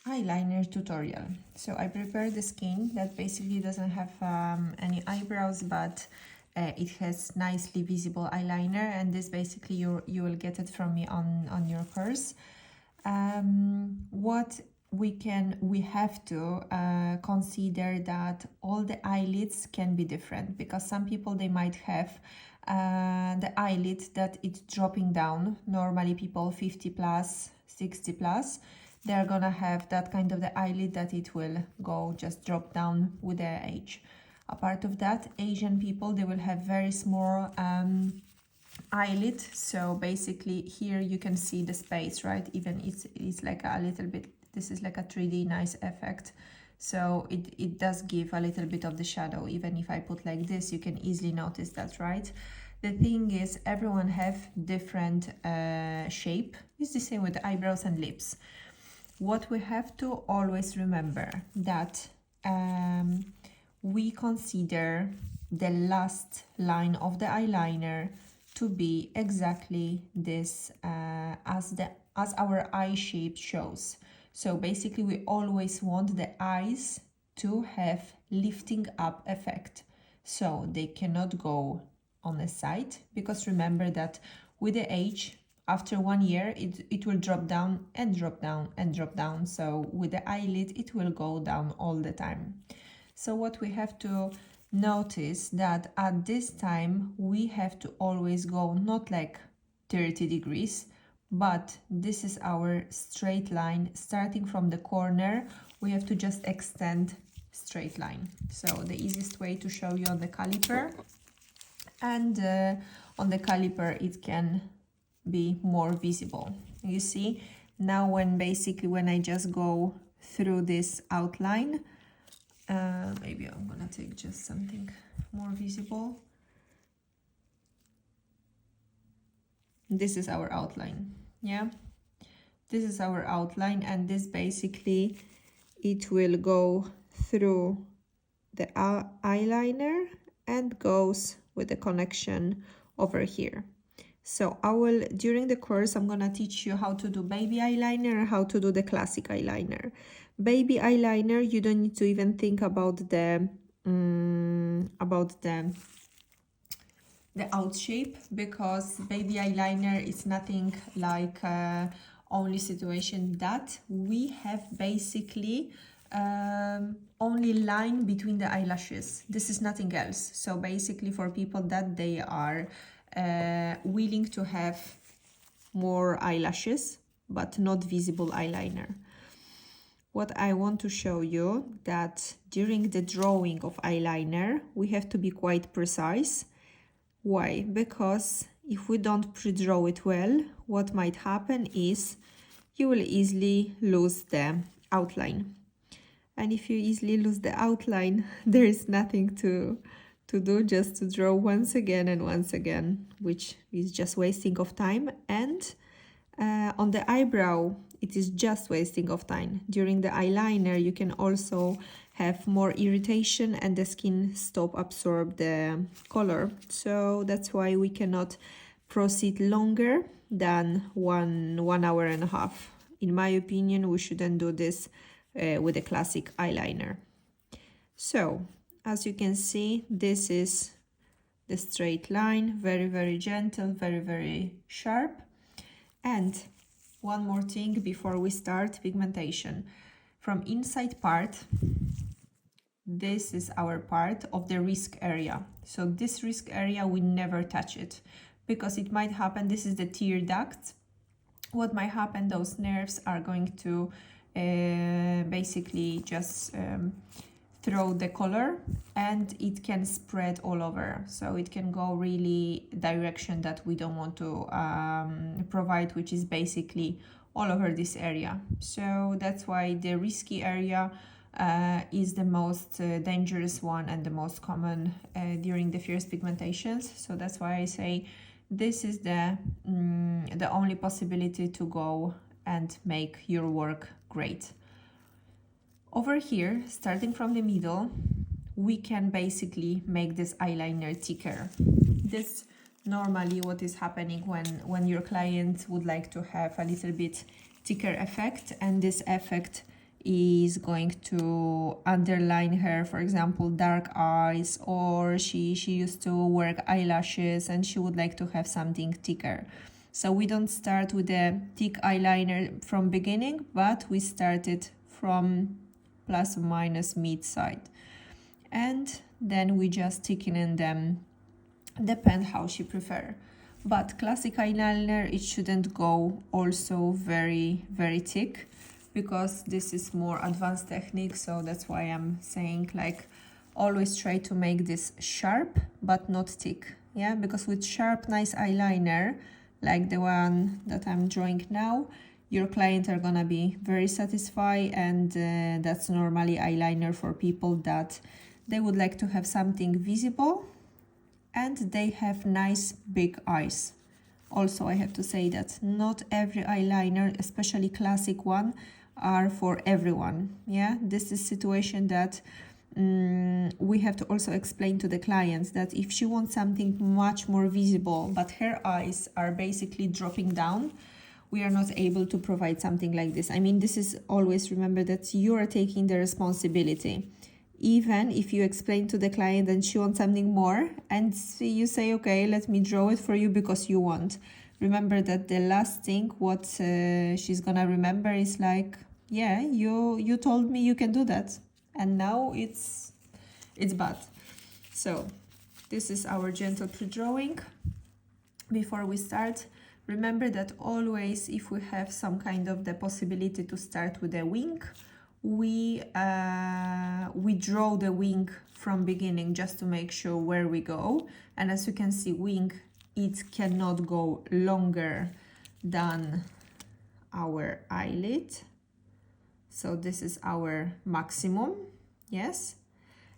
eyeliner tutorial. So I prepared the skin that basically doesn't have any eyebrows, but it has nicely visible eyeliner, and this basically you will get it from me on your course. What we have to consider that all the eyelids can be different, because some people, they might have the eyelid that it's dropping down. Normally people 50 plus, 60 plus, they're gonna have that kind of the eyelid that it will go just drop down with their age. Apart of that, Asian people, they will have very small eyelid. So basically here you can see the space, right? Even it's like a little bit, this is like a 3D nice effect. So it does give a little bit of the shadow. Even if I put like this, you can easily notice that, right? The thing is, everyone have different shape. It's the same with the eyebrows and lips. What we have to always remember that we consider the last line of the eyeliner to be exactly this as our eye shape shows. So basically we always want the eyes to have lifting up effect, so they cannot go on the side, because remember that with the age, after 1 year, it will drop down and drop down and drop down. So with the eyelid, it will go down all the time. So what we have to notice that at this time, we have to always go not like 30 degrees, but this is our straight line. Starting from the corner, we have to just extend straight line. So the easiest way to show you on the caliper, and on the caliper it can be more visible. You see now when I just go through this outline, maybe I'm gonna take just something more visible. This is our outline. Yeah, this is our outline, and this basically it will go through the eyeliner and goes with the connection over here. So during the course, I'm gonna teach you how to do baby eyeliner, how to do the classic eyeliner. Baby eyeliner, you don't need to even think about the out shape, because baby eyeliner is nothing like only situation that we have basically only line between the eyelashes. This is nothing else. So basically for people that they are willing to have more eyelashes but not visible eyeliner. What I want to show you that during the drawing of eyeliner, we have to be quite precise. Why? Because if we don't pre-draw it well, what might happen is you will easily lose the outline. And if you easily lose the outline, there is nothing to do, just to draw once again and once again, which is just wasting of time. And on the eyebrow, it is just wasting of time. During the eyeliner, you can also have more irritation and the skin stop absorb the color. So that's why we cannot proceed longer than one hour and a half. In my opinion, we shouldn't do this with a classic eyeliner. So as you can see, this is the straight line, very, very gentle, very, very sharp. And one more thing before we start pigmentation. From inside part, this is our part of the risk area. So this risk area, we never touch it, because it might happen, this is the tear duct. What might happen, those nerves are going to basically just throw the color, and it can spread all over. So it can go really direction that we don't want to provide, which is basically all over this area. So that's why the risky area is the most dangerous one and the most common during the first pigmentations. So that's why I say this is the only possibility to go and make your work great. Over here, starting from the middle, we can basically make this eyeliner thicker. This normally what is happening when your client would like to have a little bit thicker effect, and this effect is going to underline her, for example, dark eyes, or she used to wear eyelashes and she would like to have something thicker. So we don't start with a thick eyeliner from beginning, but we started from plus or minus mid side. And then we just thicken in them, depend how she prefer. But classic eyeliner, it shouldn't go also very, very thick, because this is more advanced technique. So that's why I'm saying, like, always try to make this sharp but not thick. Yeah, because with sharp, nice eyeliner, like the one that I'm drawing now, your client are gonna be very satisfied, and that's normally eyeliner for people that they would like to have something visible and they have nice big eyes. Also, I have to say that not every eyeliner, especially classic one, are for everyone. Yeah, this is situation that we have to also explain to the clients that if she wants something much more visible, but her eyes are basically dropping down, we are not able to provide something like this. I mean, this is always, remember that you are taking the responsibility. Even if you explain to the client and she wants something more, and you say, okay, let me draw it for you because you want. Remember that the last thing what she's gonna remember is like, yeah, you told me you can do that, and now it's bad. So this is our gentle pre-drawing. Before we start, remember that always, if we have some kind of the possibility to start with a wing, we draw the wing from beginning just to make sure where we go. And as you can see, wing, it cannot go longer than our eyelid. So this is our maximum, yes.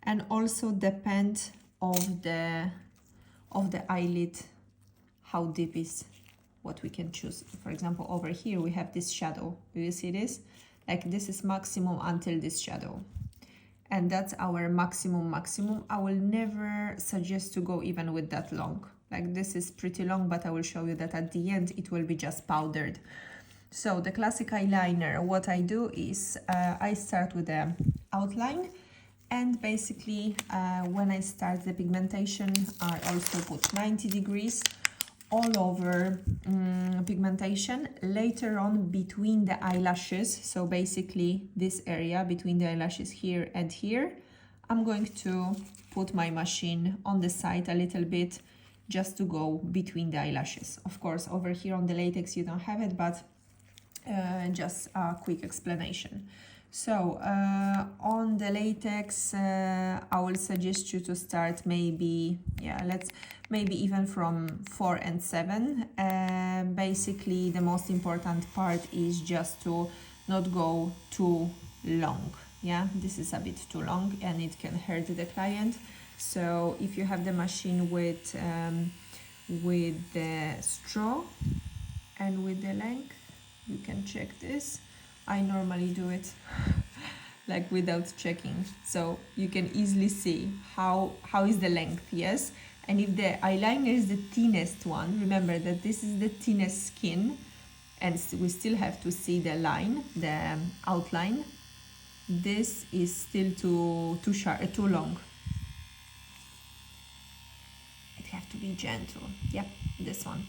And also depend of the eyelid, how deep is what we can choose. For example, over here we have this shadow. Do you see this? Like, this is maximum until this shadow, and that's our maximum. I will never suggest to go even with that long. Like, this is pretty long, but I will show you that at the end it will be just powdered. So the classic eyeliner, what I do is I start with the outline, and basically when I start the pigmentation, I also put 90 degrees all over pigmentation. Later on, between the eyelashes, so basically this area between the eyelashes here and here, I'm going to put my machine on the side a little bit, just to go between the eyelashes. Of course, over here on the latex you don't have it, but just a quick explanation. So on the latex, I will suggest you to start maybe, maybe even from 4 and 7. Basically, the most important part is just to not go too long. Yeah, this is a bit too long and it can hurt the client. So if you have the machine with the straw and with the length, you can check this. I normally do it like without checking, so you can easily see how is the length, yes. And if the eyeliner is the thinnest one, remember that this is the thinnest skin, and we still have to see the line, the outline. This is still too sharp, too long. It have to be gentle. Yep, this one.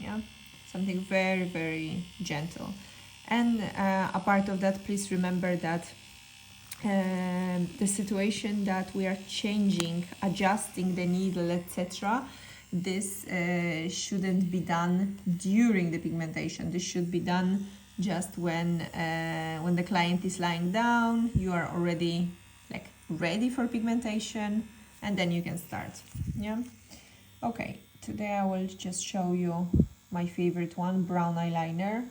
Yeah, something very, very gentle. And a part of that, please remember that the situation that we are changing, adjusting the needle, etc., this shouldn't be done during the pigmentation. This should be done just when the client is lying down, you are already like ready for pigmentation, and then you can start. Yeah. Okay, today I will just show you my favorite one, brown eyeliner.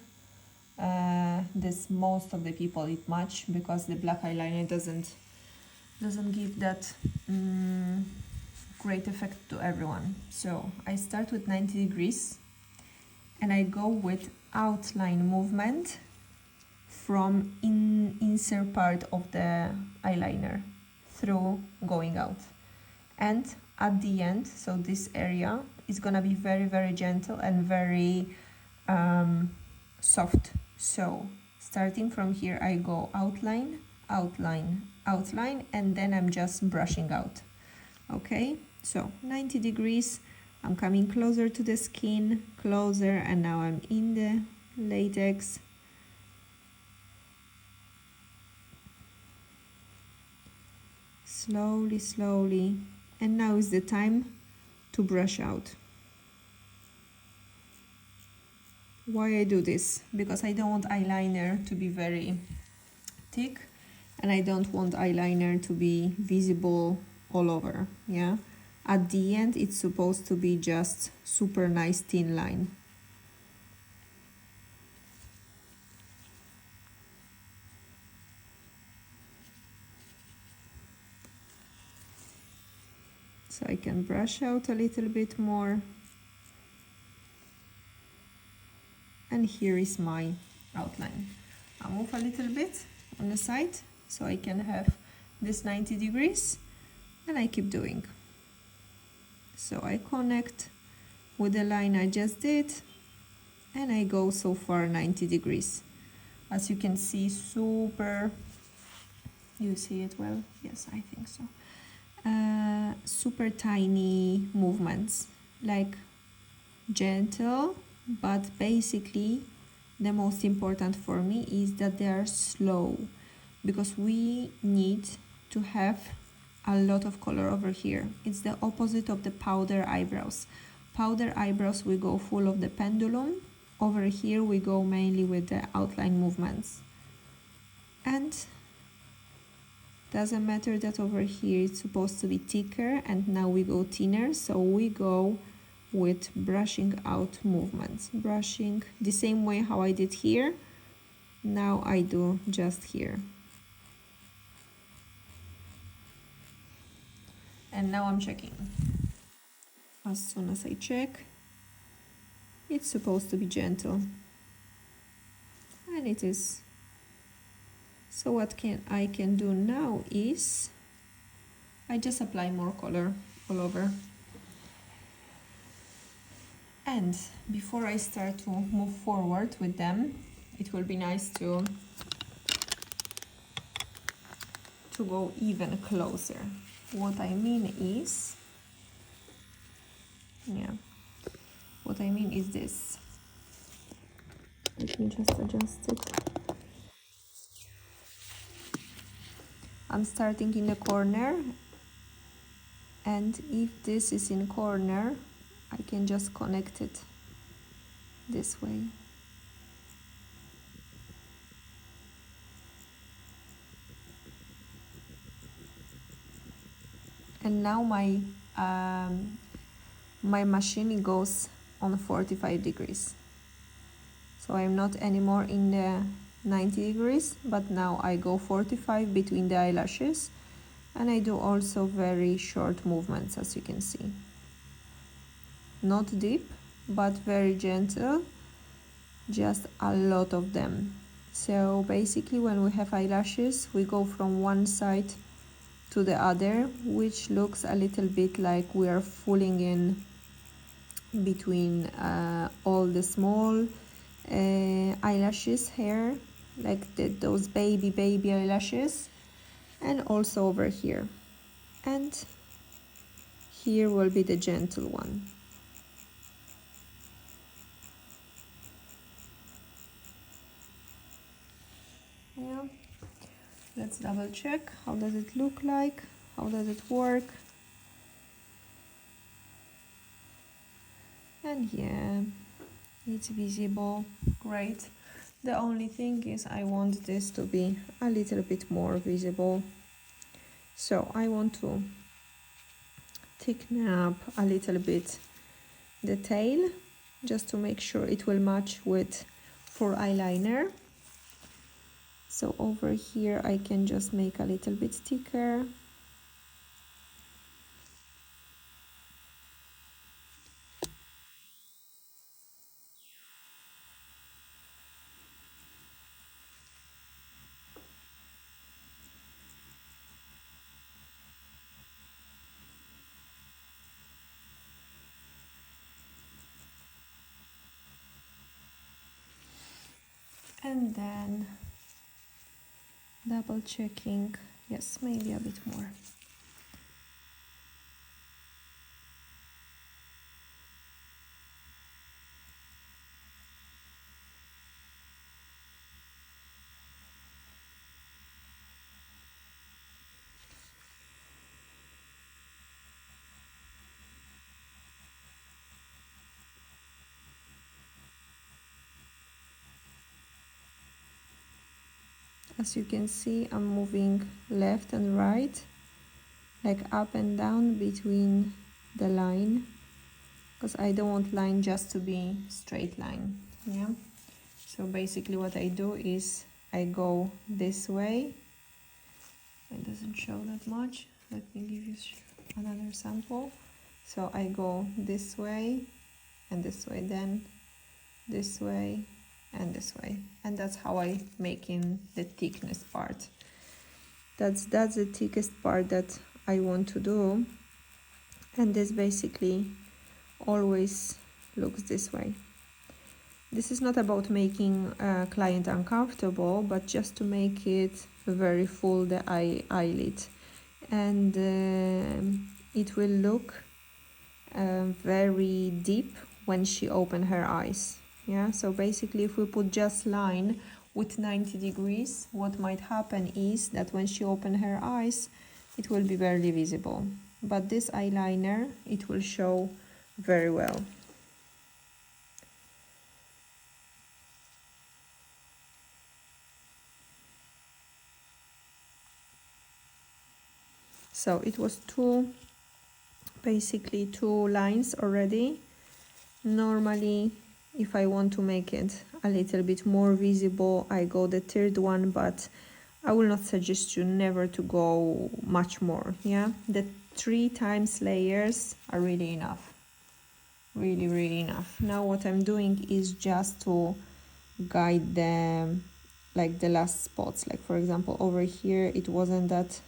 This most of the people eat much, because the black eyeliner doesn't give that great effect to everyone. So I start with 90 degrees and I go with outline movement from insert part of the eyeliner through going out, and at the end, so this area is gonna be very, very gentle and very soft. So Starting from here, I go outline, outline, outline, and then I'm just brushing out. Okay, so 90 degrees, I'm coming closer to the skin, closer, and now I'm in the latex. Slowly, slowly, and now is the time to brush out. Why I do this? Because I don't want eyeliner to be very thick, and I don't want eyeliner to be visible all over. Yeah, at the end it's supposed to be just super nice thin line. So I can brush out a little bit more. And here is my outline. I'll move a little bit on the side so I can have this 90 degrees, and I keep doing. So I connect with the line I just did, and I go so far 90 degrees. As you can see, super, you see it well? Yes, I think so. Super tiny movements, like gentle, but basically the most important for me is that they are slow, because we need to have a lot of color over here. It's the opposite of the powder eyebrows. Powder eyebrows, we go full of the pendulum. Over here we go mainly with the outline movements. And doesn't matter that over here it's supposed to be thicker and now we go thinner, so we go with brushing out movements. Brushing the same way how I did here, now I do just here. And now I'm checking. As soon as I check, it's supposed to be gentle. And it is. So what I can do now is I just apply more color all over. And before I start to move forward with them, it will be nice to go even closer. What I mean is, what I mean is this. Let me just adjust it. I'm starting in the corner, and if this is in corner, I can just connect it this way. And now my machine goes on 45 degrees. So I'm not anymore in the 90 degrees, but now I go 45 between the eyelashes, and I do also very short movements, as you can see. Not deep, but very gentle, just a lot of them. So basically when we have eyelashes, we go from one side to the other, which looks a little bit like we are filling in between all the small eyelashes here, like those baby eyelashes, and also over here. And here will be the gentle one. Yeah, let's double check. How does it look like? How does it work? And yeah, it's visible. Great. The only thing is I want this to be a little bit more visible. So I want to thicken up a little bit the tail, just to make sure it will match with for eyeliner. So over here I can just make a little bit thicker. And then double checking, yes, maybe a bit more. As you can see, I'm moving left and right, like up and down between the line, because I don't want line just to be straight line. Yeah. So basically what I do is I go this way. It doesn't show that much. Let me give you another sample. So I go this way and this way, then this way and this way, and that's how I make in the thickness part. That's the thickest part that I want to do, and this basically always looks this way. This is not about making a client uncomfortable, but just to make it very full, the eyelid, and it will look very deep when she open her eyes. Yeah, so basically if we put just line with 90 degrees, what might happen is that when she open her eyes, it will be barely visible. But this eyeliner, it will show very well. So it was basically two lines already. Normally, if I want to make it a little bit more visible, I go the third one, but I will not suggest you never to go much more. Yeah, the 3 times layers are really enough, really enough. Now what I'm doing is just to guide them, like the last spots. Like for example, over here it wasn't that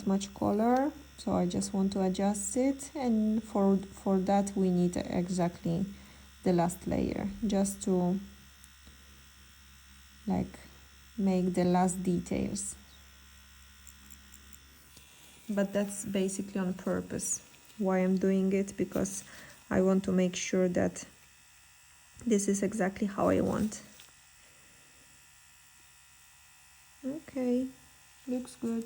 much color, so I just want to adjust it, and for that we need exactly the last layer, just to like make the last details. But that's basically on purpose why I'm doing it, because I want to make sure that this is exactly how I want. Okay, looks good.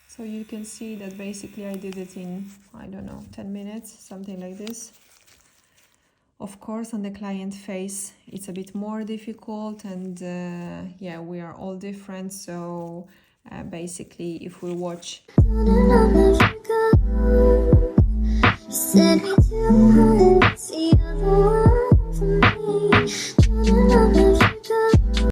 So you can see that basically I did it in, I don't know, 10 minutes, something like this. Of course, on the client face, it's a bit more difficult, and yeah, we are all different. So basically, if we watch. You said me too, see the one for me.